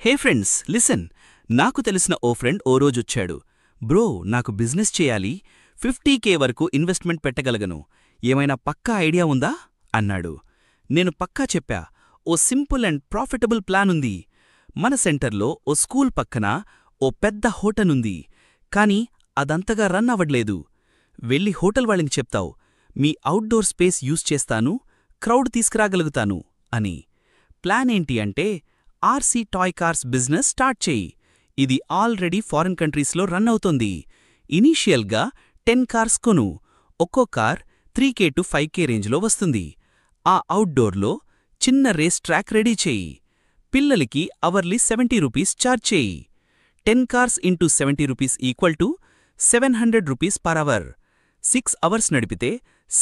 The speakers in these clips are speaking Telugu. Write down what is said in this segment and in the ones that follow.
హే ఫ్రెండ్స్ లిసన్, నాకు తెలిసిన ఓ ఫ్రెండ్ ఓ రోజొచ్చాడు. బ్రో, నాకు బిజినెస్ చేయాలి, 50K వరకు ఇన్వెస్ట్మెంట్ పెట్టగలగను, ఏమైనా పక్కా ఐడియా ఉందా అన్నాడు. నేను పక్కా చెప్పా, ఓ సింపుల్ అండ్ ప్రాఫిటబుల్ ప్లాన్ ఉంది. మన సెంటర్లో ఓ స్కూల్ పక్కన ఓ పెద్ద హోటలుంది, కాని అదంతగా రన్ అవ్వట్లేదు. వెళ్ళి హోటల్ వాళ్ళకి చెప్తావు, మీ అవుట్డోర్ స్పేస్ యూజ్ చేస్తాను, క్రౌడ్ తీసుకురాగలుగుతాను అని. ప్లాన్ ఏంటి అంటే, RC toy cars business start చెయ్యి. ఇది ఆల్రెడీ ఫారిన్ కంట్రీస్లో రన్ అవుతోంది. ఇనీషియల్గా 10 కార్స్ కొను. ఒక్కో కార్ 3K to 5K రేంజ్లో వస్తుంది. ఆ అవుట్డోర్లో చిన్న రేస్ ట్రాక్ రెడీ చెయ్యి. పిల్లలకి అవర్లీ 70 రూపీస్ ఛార్జ్ చెయ్యి. 10 cars into 70 rupees equal to 700 rupees per hour. 6 hours నడిపితే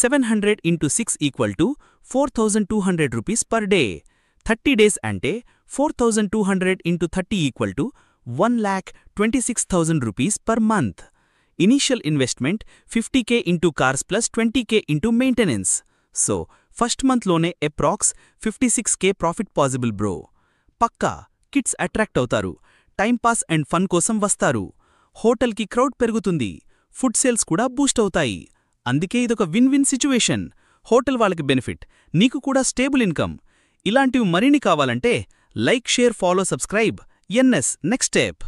700 into 6 equal to 4200 rupees per day. 30 days అంటే 4200 into 30 equal to 1,26,000 rupees per month. Initial investment 50K into cars plus 20K into maintenance. So first మంత్లోనే approx 56K profit possible bro. పక్కా కిడ్స్ అట్రాక్ట్ అవుతారు, టైంపాస్ అండ్ ఫన్ కోసం వస్తారు, హోటల్కి క్రౌడ్ పెరుగుతుంది, ఫుడ్ సేల్స్ కూడా బూస్ట్ అవుతాయి. అందుకే ఇదొక విన్ విన్ సిచ్యువేషన్. హోటల్ వాళ్ళకి బెనిఫిట్, నీకు కూడా స్టేబుల్ ఇన్కమ్. ఇలాంటివి మరిన్ని కావాలంటే లైక్, షేర్, ఫాలో, సబ్స్క్రైబ్. ఎన్ఎస్ నెక్స్ట్ స్టెప్.